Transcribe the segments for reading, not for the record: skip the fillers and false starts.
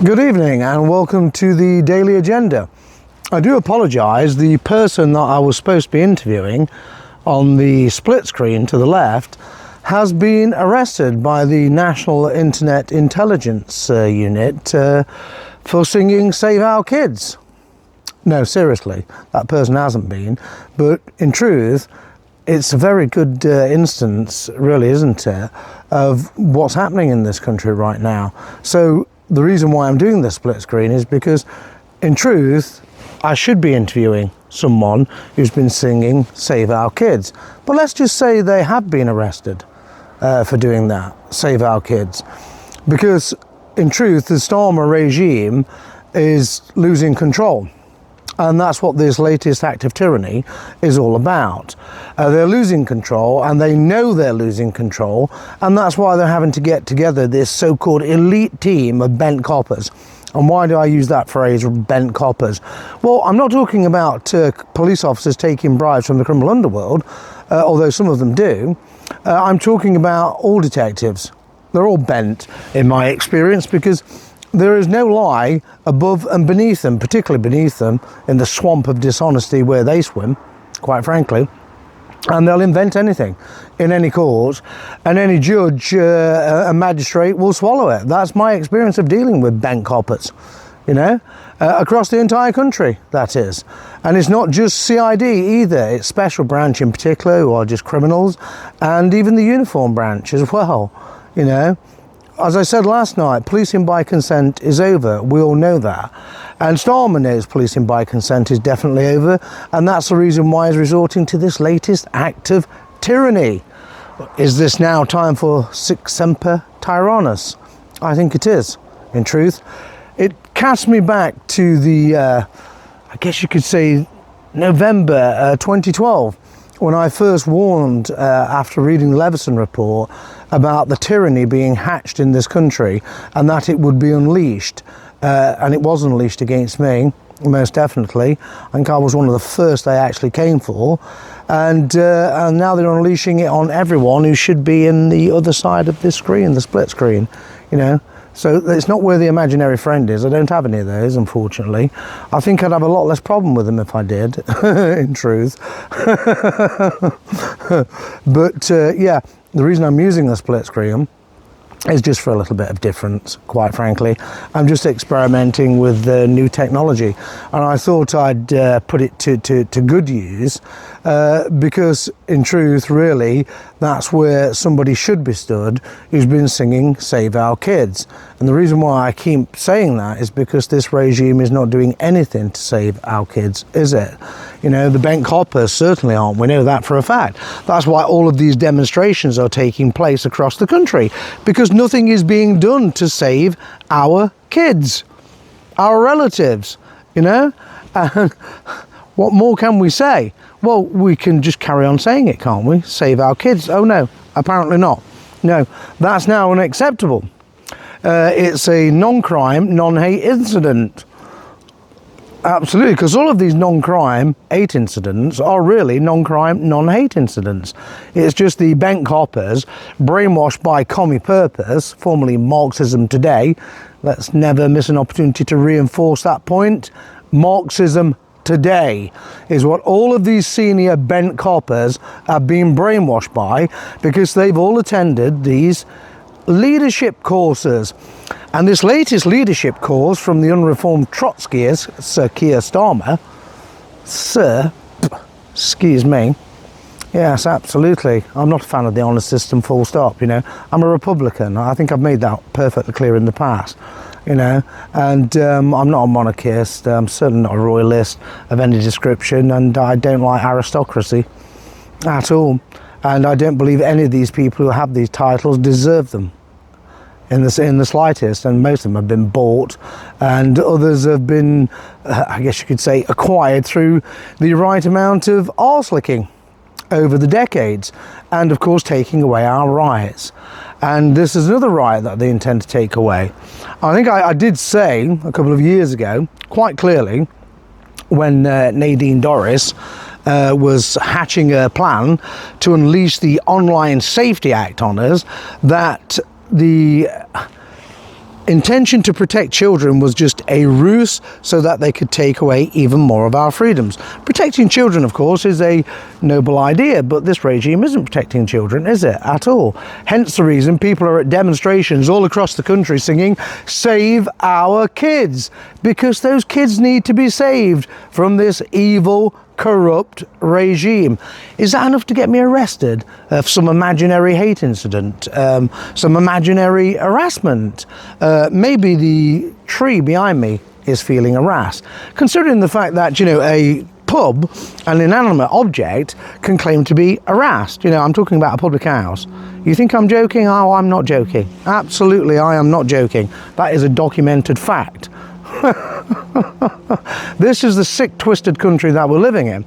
Good evening and welcome to the Daily Agenda. I do apologise, the person that I was supposed to be interviewing on the split screen to the left has been arrested by the National Internet Intelligence Unit for singing Save Our Kids. No, seriously, that person hasn't been, but in truth, it's a very good instance, really, isn't it, of what's happening in this country right now. So the reason why I'm doing this split screen is because, in truth, I should be interviewing someone who's been singing Save Our Kids. But let's just say they have been arrested for doing that, Save Our Kids. Because, in truth, the Starmer regime is losing control. And that's what this latest act of tyranny is all about. They're losing control, and they know they're losing control, and that's why they're having to get together this so-called elite team of bent coppers. And why do I use that phrase, bent coppers? Well, I'm not talking about police officers taking bribes from the criminal underworld, although some of them do. I'm talking about all detectives. They're all bent, in my experience, because there is no lie above and beneath them, particularly beneath them, in the swamp of dishonesty where they swim, quite frankly. And they'll invent anything in any court, and any judge and magistrate will swallow it. That's my experience of dealing with bent coppers, you know, across the entire country, that is. And it's not just CID either, it's special branch in particular, who are just criminals, and even the uniform branch as well, you know. As I said last night, policing by consent is over. We all know that. And Starmer knows policing by consent is definitely over. And that's the reason why he's resorting to this latest act of tyranny. Is this now time for sic semper tyrannis? I think it is, in truth. It casts me back to the, I guess you could say, November 2012. When I first warned, after reading the Leveson report, about the tyranny being hatched in this country and that it would be unleashed, and it was unleashed against me, most definitely. I think I was one of the first they actually came for, and now they're unleashing it on everyone who should be in the other side of this screen, the split screen, you know. So it's not where the imaginary friend is. I don't have any of those, unfortunately. I think I'd have a lot less problem with them if I did, in truth. But yeah, the reason I'm using the split screen is just for a little bit of difference, quite frankly. I'm just experimenting with new technology, and I thought I'd put it to good use, because in truth, really, that's where somebody should be stood who's been singing Save Our Kids. And the reason why I keep saying that is because this regime is not doing anything to save our kids, is it? You know, the bent coppers certainly aren't. We know that for a fact. That's why all of these demonstrations are taking place across the country, because nothing is being done to save our kids, our relatives, you know? And what more can we say? Well, we can just carry on saying it, can't we? Save our kids. Oh no, apparently not. No, that's now unacceptable. It's a non-crime, non-hate incident. Absolutely, because all of these non-crime hate incidents are really non-crime, non-hate incidents. It's just the bent coppers, brainwashed by commie purpose, formerly Marxism today. Let's never miss an opportunity to reinforce that point. Marxism today is what all of these senior bent coppers have been brainwashed by, because they've all attended these leadership courses. And this latest leadership course from the unreformed Trotskyist, Sir Keir Starmer, excuse me, yes, absolutely. I'm not a fan of the honour system, full stop, you know. I'm a Republican. I think I've made that perfectly clear in the past, you know. And I'm not a monarchist. I'm certainly not a royalist of any description, and I don't like aristocracy at all. And I don't believe any of these people who have these titles deserve them in the slightest, and most of them have been bought, and others have been, I guess you could say, acquired through the right amount of arse-licking over the decades, and of course taking away our rights. And this is another right that they intend to take away. I think I did say a couple of years ago, quite clearly, when Nadine Dorries was hatching a plan to unleash the Online Safety Act on us, that the intention to protect children was just a ruse so that they could take away even more of our freedoms. Protecting children, of course, is a noble idea, but this regime isn't protecting children, is it, at all? Hence the reason people are at demonstrations all across the country singing, "Save our kids," because those kids need to be saved from this evil, corrupt regime. Is that enough to get me arrested for some imaginary hate incident, some imaginary harassment? Maybe the tree behind me is feeling harassed, considering the fact that, you know, a pub, an inanimate object, can claim to be harassed. You know, I'm talking about a public house. You think I'm joking? Oh, I'm not joking. Absolutely, I am not joking. That is a documented fact. This is the sick, twisted country that we're living in,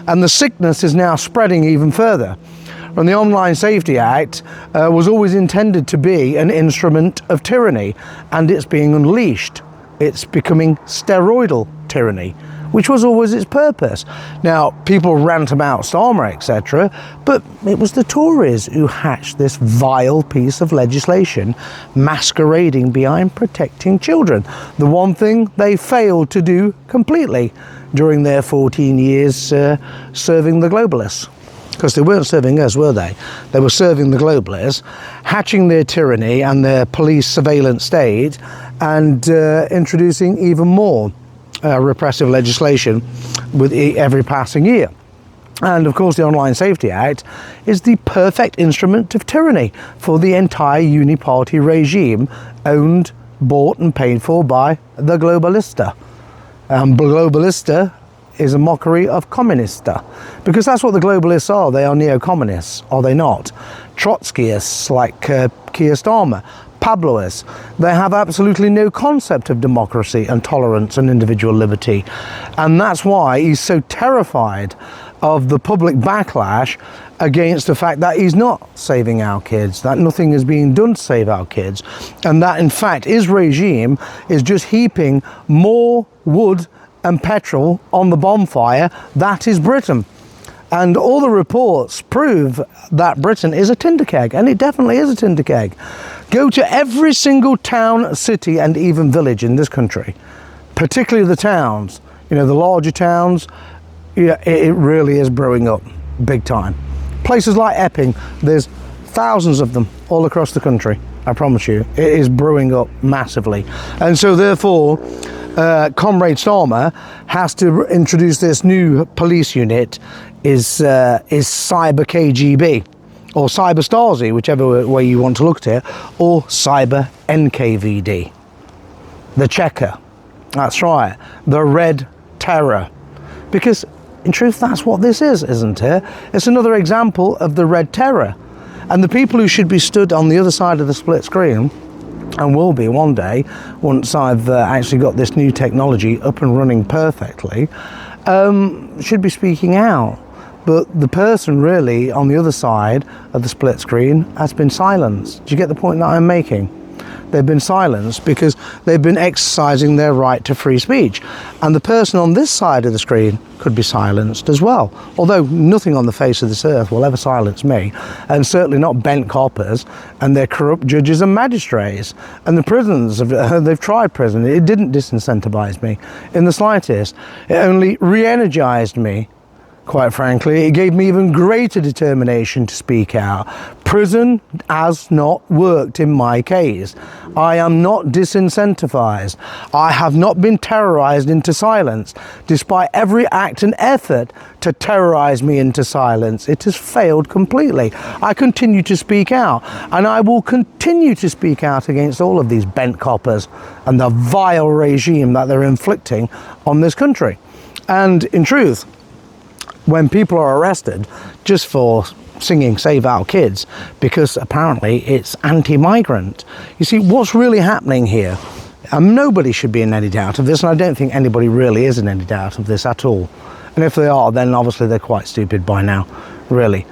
and the sickness is now spreading even further. And the Online Safety Act was always intended to be an instrument of tyranny, and it's being unleashed. It's becoming steroidal tyranny, which was always its purpose. Now, people rant about Starmer, etc., but it was the Tories who hatched this vile piece of legislation masquerading behind protecting children. The one thing they failed to do completely during their 14 years serving the globalists. Because they weren't serving us, were they? They were serving the globalists, hatching their tyranny and their police surveillance state, and introducing even more repressive legislation with every passing year. And of course the Online Safety Act is the perfect instrument of tyranny for the entire uniparty regime, owned, bought and paid for by the globalista. Globalista is a mockery of communista, because that's what the globalists are. They are neo-communists, are they not? Trotskyists like Keir Starmer, Pabloists. They have absolutely no concept of democracy and tolerance and individual liberty, and that's why he's so terrified of the public backlash against the fact that he's not saving our kids, that nothing is being done to save our kids, and that in fact his regime is just heaping more wood and petrol on the bonfire that is Britain. And all the reports prove that Britain is a tinder keg, and it definitely is a tinder keg. Go to every single town, city and even village in this country, particularly the towns, you know, the larger towns. Yeah, it really is brewing up big time. Places like Epping, there's thousands of them all across the country. I promise you, it is brewing up massively. And so therefore, Comrade Starmer has to introduce this new police unit, is Cyber KGB, or Cyber Stasi, whichever way you want to look at it, or Cyber NKVD. The Checker. That's right. The Red Terror. Because in truth, that's what this is, isn't it? It's another example of the Red Terror. And the people who should be stood on the other side of the split screen, and will be one day, once I've actually got this new technology up and running perfectly, should be speaking out. But the person really on the other side of the split screen has been silenced. Do you get the point that I'm making? They've been silenced because they've been exercising their right to free speech. And the person on this side of the screen could be silenced as well. Although nothing on the face of this earth will ever silence me, and certainly not bent coppers and their corrupt judges and magistrates. And the prisons, they've tried prison. It didn't disincentivize me in the slightest. It only re-energized me. Quite frankly, it gave me even greater determination to speak out. Prison has not worked in my case. I am not disincentivized. I have not been terrorized into silence, despite every act and effort to terrorize me into silence. It has failed completely. I continue to speak out, and I will continue to speak out against all of these bent coppers and the vile regime that they're inflicting on this country. And in truth, when people are arrested just for singing Save Our Kids because apparently it's anti-migrant, you see, what's really happening here, and nobody should be in any doubt of this, and I don't think anybody really is in any doubt of this at all. And if they are, then obviously they're quite stupid by now, really.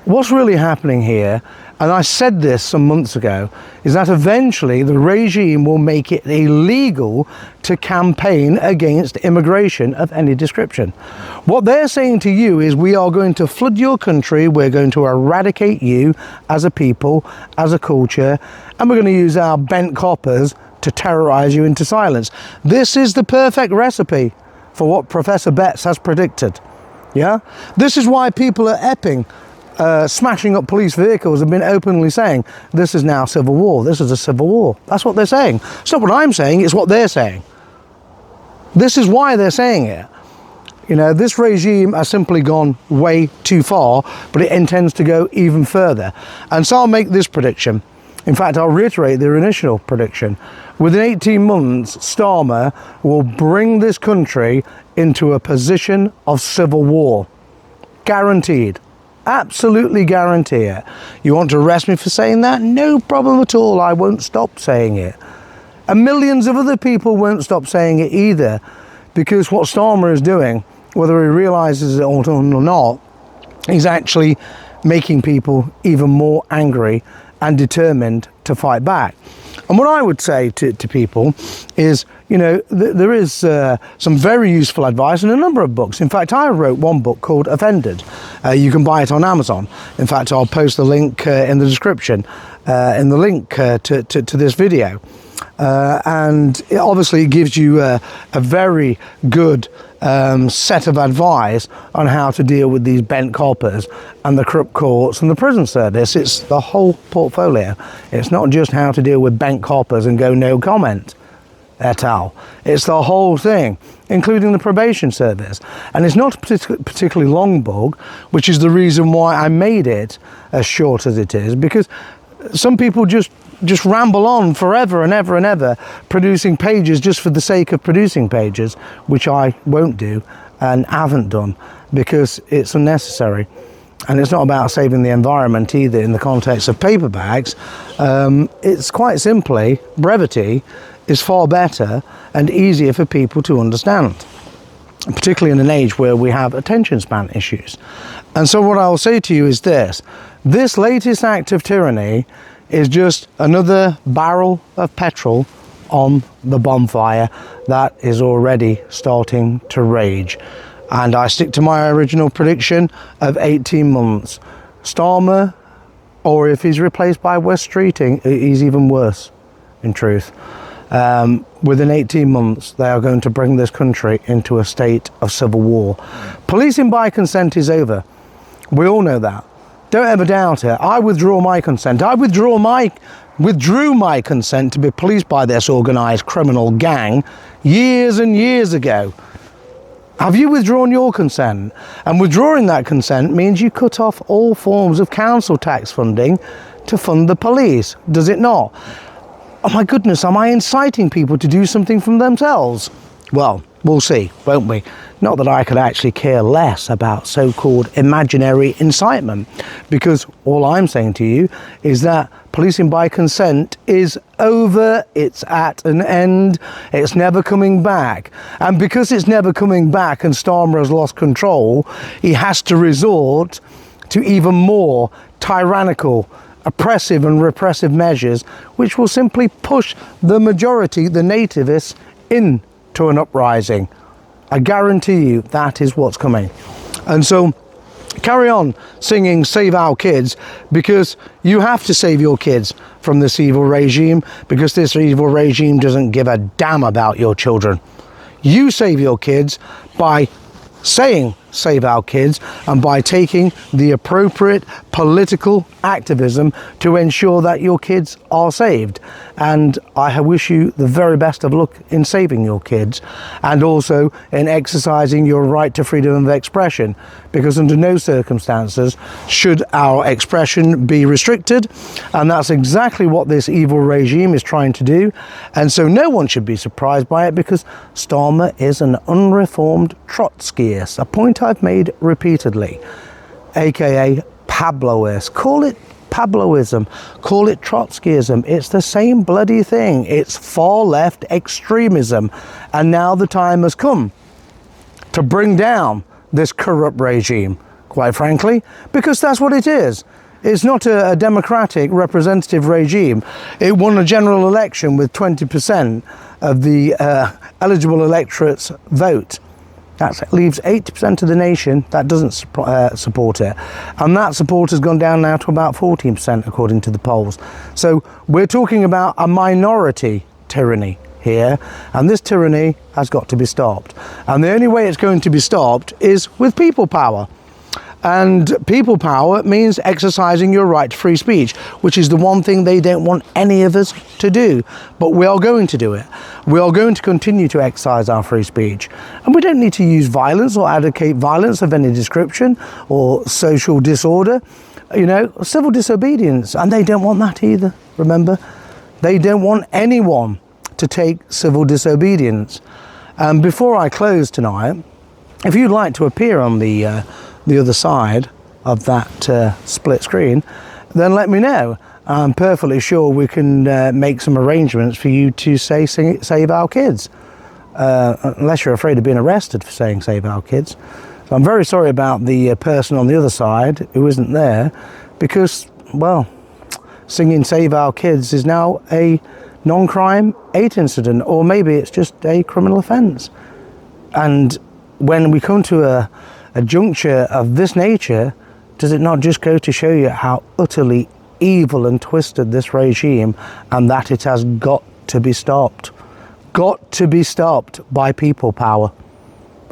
What's really happening here, and I said this some months ago, is that eventually the regime will make it illegal to campaign against immigration of any description. What they're saying to you is, we are going to flood your country, we're going to eradicate you as a people, as a culture, and we're going to use our bent coppers to terrorize you into silence. This is the perfect recipe for what Professor Betts has predicted. Yeah, this is why people at Epping smashing up police vehicles have been openly saying this is now civil war. This is a civil war. That's what they're saying. It's not what I'm saying, it's what they're saying. This is why they're saying it. You know, this regime has simply gone way too far, but it intends to go even further. And so I'll make this prediction. In fact, I'll reiterate their initial prediction. Within 18 months, Starmer will bring this country into a position of civil war. Guaranteed. Absolutely guarantee it. You want to arrest me for saying that? No problem at all. I won't stop saying it. And millions of other people won't stop saying it either, because what Starmer is doing, whether he realizes it or not, he's actually making people even more angry and determined to fight back. And what I would say to people is, you know, there is some very useful advice in a number of books. In fact, I wrote one book called Offended. You can buy it on Amazon. In fact, I'll post the link in the description, in the link to this video. And it gives you a very good set of advice on how to deal with these bent coppers and the corrupt courts and the prison service. It's the whole portfolio. It's not just how to deal with bent coppers and go no comment et al. It's the whole thing, including the probation service. And it's not a particularly long book, which is the reason why I made it as short as it is, because some people just ramble on forever and ever and ever, producing pages just for the sake of producing pages, which I won't do and haven't done, because it's unnecessary. And it's not about saving the environment either in the context of paperbacks. It's quite simply, brevity is far better and easier for people to understand, particularly in an age where we have attention span issues. And so what I'll say to you is this latest act of tyranny is just another barrel of petrol on the bonfire that is already starting to rage. And I stick to my original prediction of 18 months. Starmer, or if he's replaced by West Streeting, he's even worse, in truth. Within 18 months, they are going to bring this country into a state of civil war. Policing by consent is over. We all know that. Don't ever doubt it. I withdraw my consent. I withdrew my consent to be policed by this organised criminal gang years and years ago. Have you withdrawn your consent? And withdrawing that consent means you cut off all forms of council tax funding to fund the police, does it not? Oh my goodness, am I inciting people to do something from themselves? Well, we'll see, won't we? Not that I could actually care less about so-called imaginary incitement, because all I'm saying to you is that policing by consent is over, it's at an end, it's never coming back. And because it's never coming back and Starmer has lost control, he has to resort to even more tyrannical, oppressive and repressive measures, which will simply push the majority, the nativists, into an uprising. I guarantee you that is what's coming. And so carry on singing Save Our Kids, because you have to save your kids from this evil regime, because this evil regime doesn't give a damn about your children. You save your kids by saying Save Our Kids and by taking the appropriate political activism to ensure that your kids are saved. And I wish you the very best of luck in saving your kids, and also in exercising your right to freedom of expression, because under no circumstances should our expression be restricted, and that's exactly what this evil regime is trying to do. And so no one should be surprised by it, because Starmer is an unreformed Trotskyist, a point I've made repeatedly, aka Pabloist. Call it Pabloism, call it Trotskyism, it's the same bloody thing. It's far left extremism, and now the time has come to bring down this corrupt regime, quite frankly, because that's what it is. It's not a democratic representative regime. It won a general election with 20% of the eligible electorate's vote. That leaves 80% of the nation that doesn't support it. And that support has gone down now to about 14%, according to the polls. So we're talking about a minority tyranny here, and this tyranny has got to be stopped. And the only way it's going to be stopped is with people power. And people power means exercising your right to free speech, which is the one thing they don't want any of us to do. But we are going to do it. We are going to continue to exercise our free speech. And we don't need to use violence or advocate violence of any description or social disorder, you know, civil disobedience. And they don't want that either, remember? They don't want anyone to take civil disobedience. And before I close tonight, if you'd like to appear on the other side of that split screen, then let me know. I'm perfectly sure we can make some arrangements for you to say save our kids, unless you're afraid of being arrested for saying save our kids. So I'm very sorry about the person on the other side who isn't there, because, well, singing save our kids is now a non-crime 8 incident, or maybe it's just a criminal offence. And when we come to a juncture of this nature, does it not just go to show you how utterly evil and twisted this regime, and that it has got to be stopped? Got to be stopped by people power.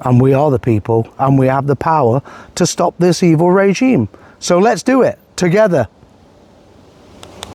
And we are the people, and we have the power to stop this evil regime. So let's do it together.